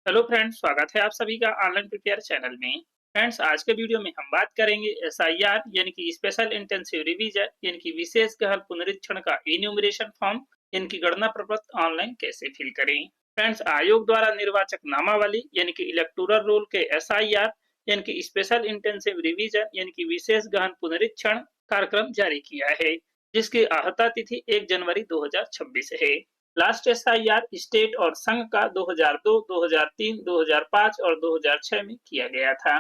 Hello friends, स्वागत है आप सभी का ऑनलाइन प्रिपेयर चैनल में। फ्रेंड्स, आज के वीडियो में हम बात करेंगे एसआईआर यानी कि स्पेशल इंटेंसिव रिवीजन यानी कि विशेष गहन पुनरीक्षण का इन्यूमरेशन फॉर्म इनकी गणना प्रपत्र ऑनलाइन कैसे फिल करें। फ्रेंड्स, आयोग द्वारा निर्वाचक नामावली यानी कि इलेक्टोरल रोल के एसआईआर यानी कि स्पेशल इंटेंसिव रिवीजन यानी कि विशेष गहन पुनरीक्षण कार्यक्रम जारी किया है, जिसकी आहता तिथि 1 जनवरी 2026 है। लास्ट एसआईआर स्टेट और संघ का 2002, 2003, 2005 और 2006 में किया गया था।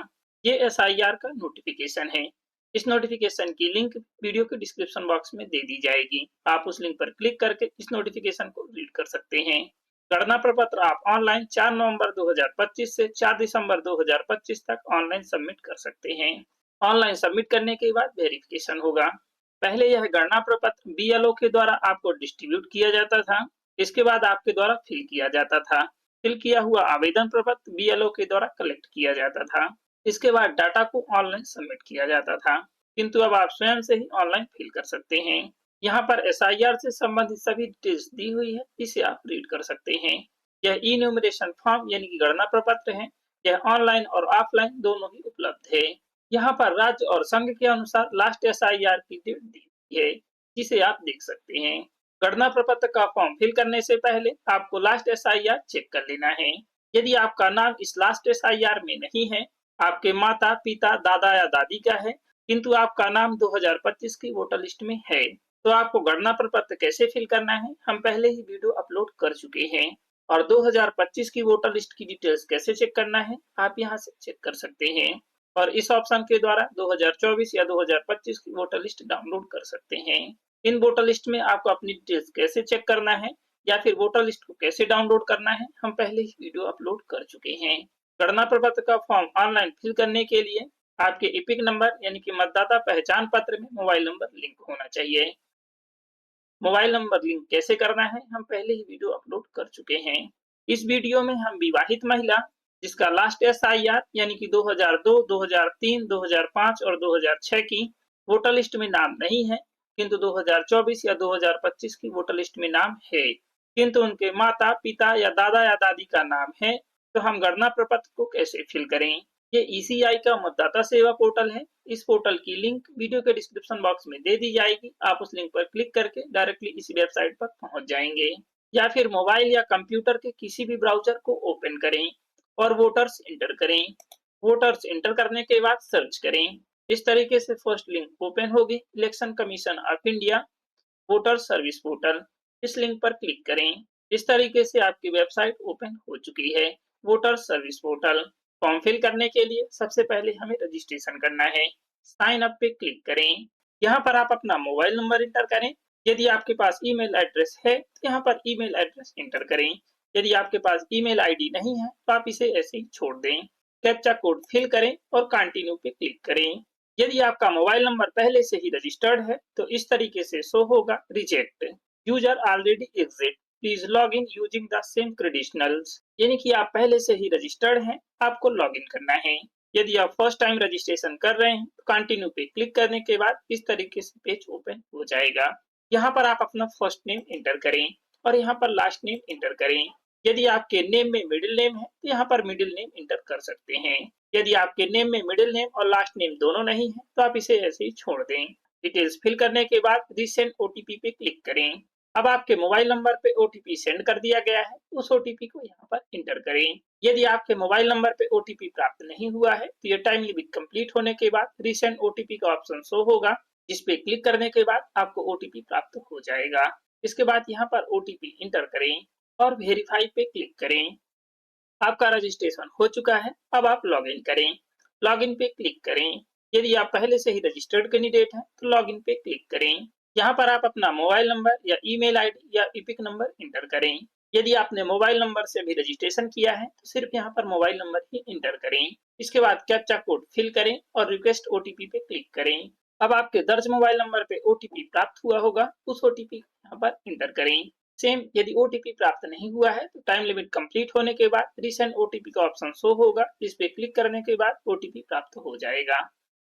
ये एसआईआर का नोटिफिकेशन है। इस नोटिफिकेशन की लिंक वीडियो के डिस्क्रिप्शन बॉक्स में दे दी जाएगी। आप उस लिंक पर क्लिक करके इस नोटिफिकेशन को रीड कर सकते हैं। गणना प्रपत्र आप ऑनलाइन 4 नवंबर 2025 से 4 दिसंबर 2025 तक ऑनलाइन सबमिट कर सकते हैं। ऑनलाइन सबमिट करने के बाद वेरिफिकेशन होगा। पहले यह गणना प्रपत्र बीएलओ के द्वारा आपको डिस्ट्रीब्यूट किया जाता था। इसके बाद आपके द्वारा फिल किया जाता था। फिल किया हुआ आवेदन प्रपत्र बीएलओ के द्वारा कलेक्ट किया जाता था। इसके बाद डाटा को ऑनलाइन सबमिट किया जाता था, किंतु अब आप स्वयं से ही ऑनलाइन फिल कर सकते हैं। यहाँ पर एसआईआर से संबंधित सभी डिटेल्स दी हुई है, इसे आप रीड कर सकते हैं। यह ई न्यूमरेशन फॉर्म यानी कि गणना प्रपत्र है। यह ऑनलाइन और ऑफलाइन दोनों ही उपलब्ध है। यहाँ पर राज्य और संघ के अनुसार लास्ट एसआईआर की डेट दी हुई है, जिसे आप देख सकते हैं। गणना प्रपत्र का फॉर्म फिल करने से पहले आपको लास्ट एसआईआर चेक कर लेना है। यदि आपका नाम इस लास्ट एसआईआर में नहीं है, आपके माता पिता दादा या दादी का है, किंतु आपका नाम 2025 की वोटर लिस्ट में है, तो आपको गणना प्रपत्र कैसे फिल करना है हम पहले ही वीडियो अपलोड कर चुके हैं। और 2025 की वोटर लिस्ट की डिटेल्स कैसे चेक करना है आप यहाँ से चेक कर सकते हैं। और इस ऑप्शन के द्वारा 2024 या 2025 की वोटर लिस्ट डाउनलोड कर सकते हैं। इन वोटर लिस्ट में आपको अपनी डिटेल्स कैसे चेक करना है या फिर वोटर लिस्ट को कैसे डाउनलोड करना है हम पहले ही वीडियो अपलोड कर चुके हैं। गणना प्रपत्र का फॉर्म ऑनलाइन फिल करने के लिए आपके इपिक नंबर यानी कि मतदाता पहचान पत्र में मोबाइल नंबर लिंक होना चाहिए। मोबाइल नंबर लिंक कैसे करना है हम पहले ही वीडियो अपलोड कर चुके हैं। इस वीडियो में हम विवाहित महिला जिसका लास्ट एसआईआर यानी कि 2002, 2003, 2005 और 2006 की वोटर लिस्ट में नाम नहीं है, किंतु 2024 या 2025 की वोटर लिस्ट में नाम है, किंतु उनके माता पिता या दादा या दादी का नाम है, तो हम गणना प्रपत्र को कैसे फिल करें। ये ईसीआई का मतदाता सेवा पोर्टल है। इस पोर्टल की लिंक वीडियो के डिस्क्रिप्शन बॉक्स में दे दी जाएगी। आप उस लिंक पर क्लिक करके डायरेक्टली इसी वेबसाइट पर पहुंच जाएंगे, या फिर मोबाइल या कंप्यूटर के किसी भी ब्राउजर को ओपन करें और वोटर्स इंटर करें। वोटर्स इंटर करने के बाद सर्च करें। इस तरीके से फर्स्ट लिंक ओपन होगी, election commission of India voter service portal. इस लिंक पर क्लिक करें। इस तरीके से आपकी वेबसाइट ओपन हो चुकी है, voter service portal. Form fill करने के लिए सबसे पहले हमें रजिस्ट्रेशन करना है। साइन अप पे क्लिक करें। यहाँ पर आप अपना मोबाइल नंबर इंटर करें। यदि आपके पास ईमेल एड्रेस है तो यहाँ पर ईमेल एड्रेस इंटर करें। यदि आपके पास ईमेल आईडी नहीं है तो आप इसे ऐसे ही छोड़ दें। कैप्चा कोड फिल करें और कंटिन्यू पे क्लिक करें। यदि आपका मोबाइल नंबर पहले से ही रजिस्टर्ड है तो इस तरीके से शो होगा, reject user already exit, please log in using the same credentials, यानी कि आप पहले से ही रजिस्टर्ड हैं, आपको लॉग इन करना है। यदि आप फर्स्ट टाइम रजिस्ट्रेशन कर रहे हैं तो कंटिन्यू पे क्लिक करने के बाद इस तरीके से पेज ओपन हो जाएगा। यहाँ पर आप अपना फर्स्ट नेम इंटर करें और यहाँ पर लास्ट नेम इंटर करें। यदि आपके नेम में मिडिल नेम है तो यहाँ पर मिडिल नेम इंटर कर सकते हैं। यदि आपके नेम में मिडिल नेम और लास्ट नेम दोनों नहीं है तो आप इसे ऐसे ही छोड़ दें। डिटेल्स फिल करने के बाद रीसेंड ओटीपी पे क्लिक करें। अब आपके मोबाइल नंबर पे ओटीपी सेंड कर दिया गया है, उस ओटीपी को यहाँ पर इंटर करें। यदि आपके मोबाइल नंबर पे ओटीपी प्राप्त नहीं हुआ है तो ये टाइम लिमिट कंप्लीट होने के बाद रीसेंड ओटीपी का ऑप्शन शो होगा, जिस पे क्लिक करने के बाद आपको ओटीपी प्राप्त हो जाएगा। इसके बाद यहाँ पर ओटीपी इंटर करें और वेरीफाई पे क्लिक करें। आपका रजिस्ट्रेशन हो चुका है, अब आप लॉगिन करें। लॉगिन पे क्लिक करें। यदि आप पहले से ही रजिस्टर्ड कैंडिडेट हैं तो लॉगिन पे क्लिक करें। यहाँ पर आप अपना मोबाइल नंबर या ईमेल आईडी या इपिक नंबर इंटर करें। यदि आपने मोबाइल नंबर से भी रजिस्ट्रेशन किया है तो सिर्फ यहाँ पर मोबाइल नंबर ही इंटर करें। इसके बाद कैप्चा कोड फिल करें और रिक्वेस्ट ओटीपी पे क्लिक करें। अब आपके दर्ज मोबाइल नंबर पे ओटीपी प्राप्त हुआ होगा, उस ओटीपी यहाँ पर इंटर करें। सेम यदि ओटीपी प्राप्त नहीं हुआ है तो टाइम लिमिट कंप्लीट होने के बाद रीसेंड ओटीपी का ऑप्शन शो होगा, जिस पे क्लिक करने के बाद ओटीपी प्राप्त हो जाएगा।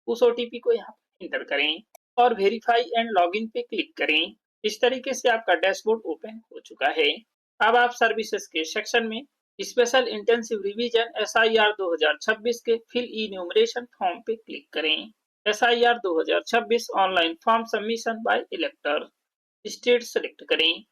उस ओटीपी को यहाँ पर इंटर करें और वेरीफाई एंड लॉगिन पे क्लिक करें। इस तरीके से आपका डैशबोर्ड ओपन हो चुका है। अब आप सर्विसेज के सेक्शन में स्पेशल इंटेंसिव रिवीजन SIR 2026 के फिल इन्यूमरेशन फॉर्म पे क्लिक करें। SIR 2026 online form submission by elector. State select करें।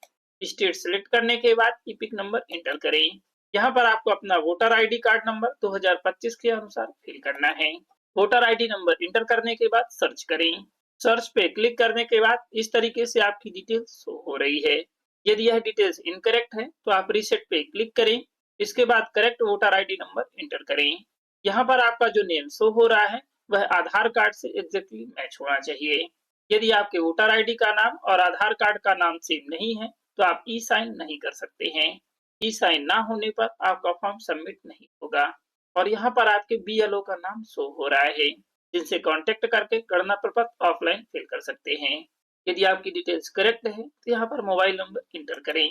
स्टेट सेलेक्ट करने के बाद इपिक नंबर एंटर करें। यहाँ पर आपको अपना वोटर आईडी कार्ड नंबर 2025 के अनुसार फिल करना है। वोटर आईडी नंबर एंटर करने के बाद सर्च करें। सर्च पे क्लिक करने के बाद इस तरीके से आपकी डिटेल्स शो हो रही है। यदि यह डिटेल्स इनकरेक्ट है तो आप रीसेट पे क्लिक करें। इसके बाद correct voter ID number enter करें। यहाँ पर आपका जो नेम शो हो रहा है वह आधार कार्ड से एग्जैक्टली मैच होना चाहिए। यदि आपके वोटर आईडी का नाम और आधार कार्ड का नाम सेम नहीं है तो आप ई साइन नहीं कर सकते हैं। ई साइन ना होने पर आपका फॉर्म सबमिट नहीं होगा। और यहाँ पर आपके BLO का नाम शो हो रहा है, जिनसे कांटेक्ट करके गणना प्रपत्र ऑफलाइन फिल कर सकते हैं। यदि आपकी डिटेल्स करेक्ट है तो यहाँ पर मोबाइल नंबर इंटर करें।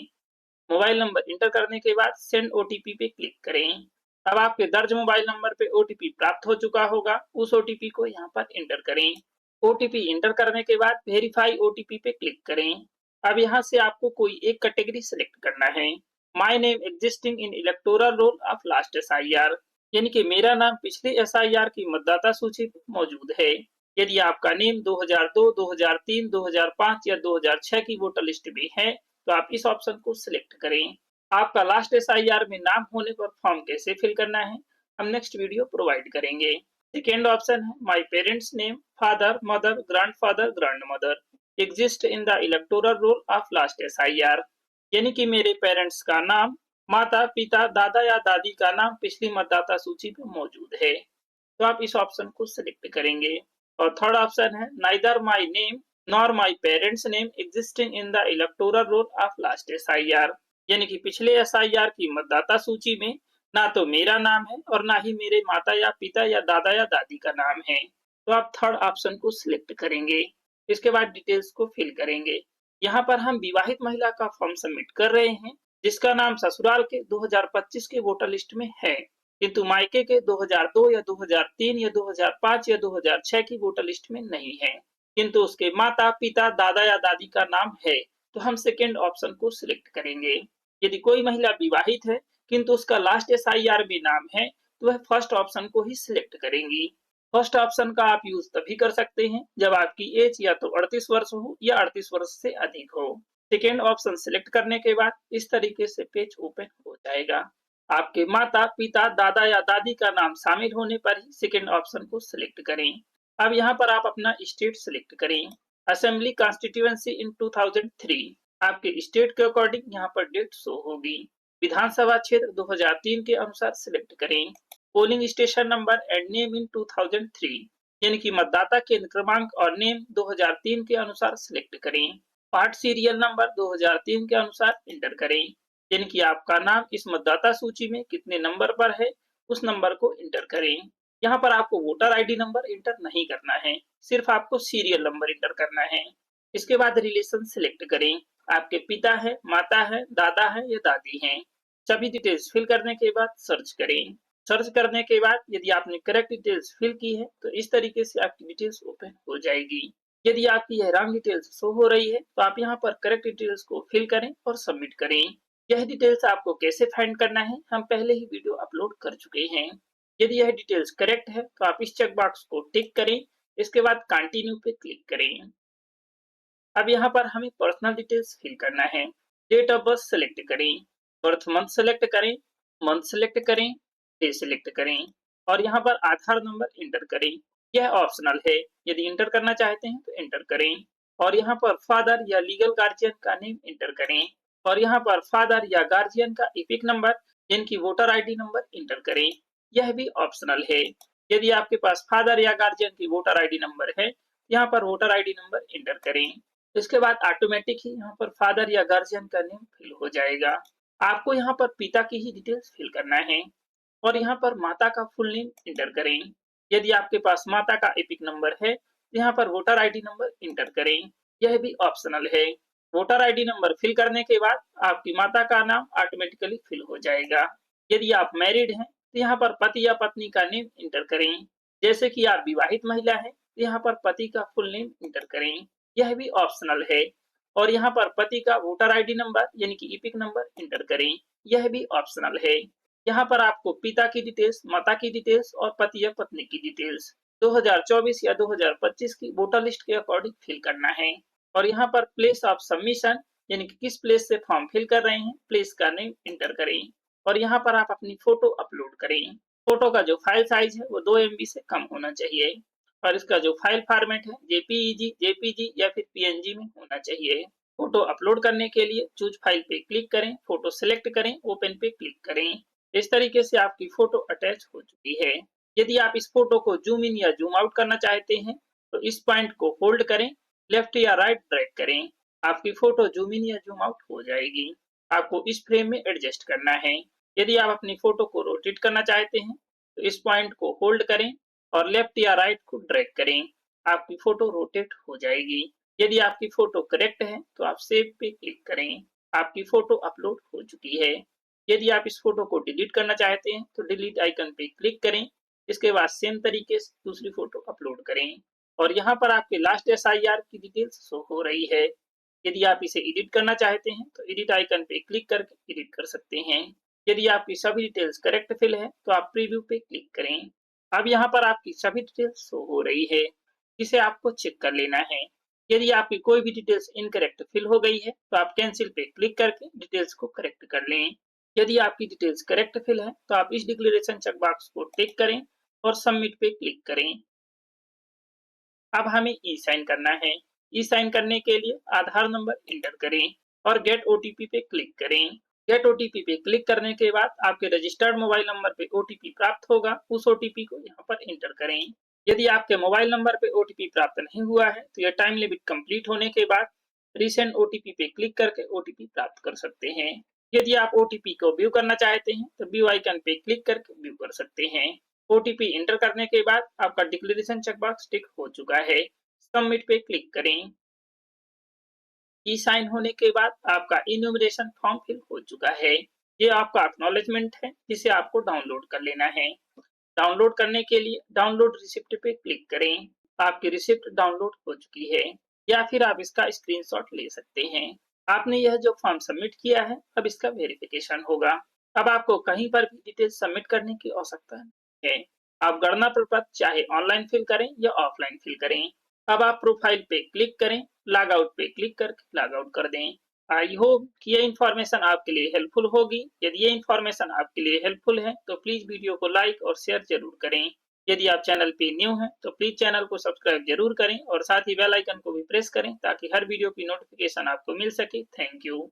मोबाइल नंबर इंटर करने के बाद सेंड OTP पे क्लिक करें। अब आपके दर्ज मोबाइल नंबर पे OTP प्राप्त हो चुका होगा, उस OTP को यहाँ पर इंटर करें। OTP इंटर करने के बाद वेरीफाई OTP पे क्लिक करें। अब यहाँ से आपको कोई एक कैटेगरी सिलेक्ट करना है। My name existing in electoral roll of last SIR, यानी कि मेरा नाम पिछले SIR की मतदाता सूची में मौजूद है। यदि आपका नेम 2002, 2003, 2005 या 2006 की वोटर लिस्ट में है तो आप इस ऑप्शन को सिलेक्ट करें। आपका लास्ट SIR में नाम होने पर फॉर्म कैसे फिल करना है हम नेक्स्ट वीडियो प्रोवाइड करेंगे। सेकेंड ऑप्शन है my parents name, father, mother, grandfather, grandmother exist in the electoral roll of last SIR, यानी कि मेरे पेरेंट्स का नाम, माता पिता, दादा या दादी का नाम पिछली मतदाता सूची में मौजूद है, तो आप इस ऑप्शन को सिलेक्ट करेंगे। और थर्ड ऑप्शन है neither my name nor my parents name existing in the electoral roll of last SIR, यानी कि पिछले SIR की मतदाता सूची में ना तो मेरा नाम है और ना ही मेरे माता या पिता या दादा या दादी का नाम है, तो आप थर्ड ऑप्शन को सिलेक्ट करेंगे। इसके बाद डिटेल्स को फिल करेंगे। यहाँ पर हम विवाहित महिला का फॉर्म सबमिट कर रहे हैं जिसका नाम ससुराल के 2025 के वोटर लिस्ट में है, किंतु मायके के 2002 या 2003 या 2005 या 2006 की वोटर लिस्ट में नहीं है, किंतु उसके माता पिता दादा या दादी का नाम है, तो हम सेकेंड ऑप्शन को सिलेक्ट करेंगे। यदि कोई महिला विवाहित है किंतु उसका लास्ट SIR में नाम है तो वह फर्स्ट ऑप्शन को ही सिलेक्ट करेंगी। फर्स्ट ऑप्शन का आप यूज तभी कर सकते हैं जब आपकी एज या तो 38 वर्ष हो या 38 वर्ष से अधिक हो। सेकेंड ऑप्शन सिलेक्ट करने के बाद इस तरीके से पेज ओपन हो जाएगा। आपके माता पिता दादा या दादी का नाम शामिल होने पर ही सेकेंड ऑप्शन को सिलेक्ट करें। अब यहाँ पर आप अपना स्टेट सिलेक्ट करें। असेंबली कॉन्स्टिट्यूएंसी इन 2003, आपके स्टेट के अकॉर्डिंग यहाँ पर डेट शो होगी। विधानसभा क्षेत्र 2003 के अनुसार सिलेक्ट करें। Polling station number and name in 2003, यानी कि मतदाता केंद्र क्रमांक और नेम 2003 के अनुसार सिलेक्ट करें। पार्ट सीरियल नंबर 2003 के अनुसार एंटर करें, यानी कि आपका नाम इस मतदाता सूची में कितने नंबर पर है उस नंबर को एंटर करें। यहाँ पर आपको वोटर आईडी नंबर एंटर नहीं करना है, सिर्फ आपको सीरियल नंबर एंटर करना है। इसके बाद रिलेशन सिलेक्ट करें। आपके पिता है, माता है, दादा है या दादी हैं। सभी डिटेल्स फिल करने के बाद सर्च करें। सर्च करने के बाद यदि आपने करेक्ट डिटेल्स फिल की है तो इस तरीके से आपकी डिटेल्स ओपन हो जाएगी। यदि आपकी यह रॉन्ग डिटेल्स शो हो रही है तो आप यहाँ पर करेक्ट डिटेल्स को फिल करें और सबमिट करें। यह डिटेल्स आपको कैसे फाइंड करना है हम पहले ही वीडियो अपलोड कर चुके हैं। यदि यह डिटेल्स करेक्ट है तो आप इस चेक बॉक्स को टिक करें। इसके बाद कंटिन्यू पे क्लिक करें। अब यहाँ पर हमें पर्सनल डिटेल्स फिल करना है। डेट ऑफ बर्थ सेलेक्ट करें, बर्थ मंथ सेलेक्ट करें, मंथ सेलेक्ट करें, डे सेलेक्ट करें और यहाँ पर आधार नंबर एंटर करें। यह ऑप्शनल है, यदि एंटर करना चाहते हैं तो एंटर करें। और यहाँ पर फादर या लीगल गार्जियन का नेम एंटर करें और यहाँ पर फादर या गार्जियन का एपिक नंबर यानी कि वोटर आईडी नंबर एंटर करें। यह भी ऑप्शनल है। यदि आपके पास फादर या गार्जियन की वोटर आईडी नंबर है, यहाँ पर वोटर आईडी नंबर एंटर करें। इसके बाद ऑटोमेटिक ही यहाँ पर फादर या गार्जियन का नेम फिल हो जाएगा। आपको यहाँ पर पिता की ही डिटेल्स फिल करना है और यहाँ पर माता का फुल नेम एंटर करें। यदि आपके पास माता का एपिक नंबर है तो यहाँ पर वोटर आईडी नंबर एंटर करें। यह भी ऑप्शनल है। वोटर आईडी नंबर फिल करने के बाद आपकी माता का नाम ऑटोमेटिकली फिल हो जाएगा। यदि आप मैरिड हैं तो यहाँ पर पति या पत्नी का नेम एंटर करें। जैसे कि आप विवाहित महिला हैं तो यहाँ पर पति का फुल नेम एंटर करें। यह भी ऑप्शनल है। और यहाँ पर पति का वोटर आईडी नंबर यानी कि एपिक नंबर एंटर करें। यह भी ऑप्शनल है। यहाँ पर आपको पिता की डिटेल्स, माता की डिटेल्स और पति या पत्नी की डिटेल्स 2024 या 2025 की वोटर लिस्ट के अकॉर्डिंग फिल करना है। और यहाँ पर प्लेस ऑफ सबमिशन यानी कि किस प्लेस से फॉर्म फिल कर रहे हैं, प्लेस का नेम इंटर करें और यहाँ पर आप अपनी फोटो अपलोड करें। फोटो का जो फाइल साइज है वो 2 MB से कम होना चाहिए और इसका जो फाइल फॉर्मेट है जेपीईजी, जेपीजी या फिर पीएनजी में होना चाहिए। फोटो अपलोड करने के लिए चूज फाइल पे क्लिक करें, फोटो सिलेक्ट करें, ओपन पे क्लिक करें। इस तरीके से आपकी फोटो अटैच हो चुकी है। यदि आप इस फोटो को जूम इन या जूम आउट करना चाहते हैं तो इस पॉइंट को होल्ड करें, लेफ्ट या राइट ड्रैग करें, आपकी फोटो जूम इन या जूम आउट हो जाएगी। आपको इस फ्रेम में एडजस्ट करना है। यदि आप अपनी फोटो को रोटेट करना चाहते हैं तो इस पॉइंट को होल्ड करें और लेफ्ट या राइट को ड्रैग करें, आपकी फोटो रोटेट हो जाएगी। यदि आपकी फोटो करेक्ट है तो आप सेव पे क्लिक करें, आपकी फोटो अपलोड हो चुकी है। यदि आप इस फोटो को डिलीट करना चाहते हैं तो डिलीट आइकन पे क्लिक करें, इसके बाद सेम तरीके से दूसरी फोटो अपलोड करें और यहाँ पर आपके लास्ट SIR की डिटेल्स शो हो रही है। यदि आप इसे एडिट करना चाहते हैं तो एडिट आइकन पे क्लिक करके एडिट कर सकते हैं। यदि आपकी सभी डिटेल्स करेक्ट फिल है तो आप प्रीव्यू पे क्लिक करें। अब यहाँ पर आपकी सभी डिटेल्स शो हो रही है, जिसे आपको चेक कर लेना है। यदि आपकी कोई भी डिटेल्स इनकरेक्ट फिल हो गई है तो आप कैंसिल पे क्लिक करके डिटेल्स को करेक्ट कर लें। यदि आपकी डिटेल्स करेक्ट फिल है तो आप इस डिक्लेरेशन चेक बॉक्स को टिक करें और सबमिट पे क्लिक करें। अब हमें ई साइन करना है। ई साइन करने के लिए आधार नंबर इंटर करें और गेट ओटीपी पे क्लिक करें। गेट ओटीपी पे क्लिक करने के बाद आपके रजिस्टर्ड मोबाइल नंबर पे ओटीपी प्राप्त होगा, उस ओटीपी को यहाँ पर इंटर करें। यदि आपके मोबाइल नंबर पे ओटीपी प्राप्त नहीं हुआ है तो यह टाइम लिमिट कंप्लीट होने के बाद रिसेंड ओटीपी पे क्लिक करके ओटीपी प्राप्त कर सकते हैं। यदि आप ओटीपी को व्यू करना चाहते हैं तो व्यू आइकन पे क्लिक करके व्यू कर सकते हैं। ओटीपी इंटर करने के बाद आपका डिक्लेरेशन चेकबॉक्स टिक हो चुका है, सबमिट पे क्लिक करें। ई साइन होने के बाद आपका इन्यूमरेशन फॉर्म फिल हो चुका है। ये आपका एक्नॉलेजमेंट है जिसे आपको डाउनलोड कर लेना है। डाउनलोड करने के लिए डाउनलोड रिसिप्ट पे क्लिक करें। आपकी रिसिप्ट डाउनलोड हो चुकी है या फिर आप इसका स्क्रीनशॉट ले सकते हैं। आपने यह जो फॉर्म सबमिट किया है अब इसका वेरिफिकेशन होगा। अब आपको कहीं पर भी डिटेल सबमिट करने की आवश्यकता है। आप गणना प्रपत्र चाहे ऑनलाइन फिल करें या ऑफलाइन फिल करें। अब आप प्रोफाइल पे क्लिक करें, लॉग आउट पे क्लिक करके लॉग आउट कर दें। आई होप कि ये इन्फॉर्मेशन आपके लिए हेल्पफुल होगी। यदि ये इन्फॉर्मेशन आपके लिए हेल्पफुल है तो प्लीज वीडियो को लाइक और शेयर जरूर करें। यदि आप चैनल पे न्यू हैं तो प्लीज चैनल को सब्सक्राइब जरूर करें और साथ ही बेल आइकन को भी प्रेस करें ताकि हर वीडियो की नोटिफिकेशन आपको मिल सके। Thank you.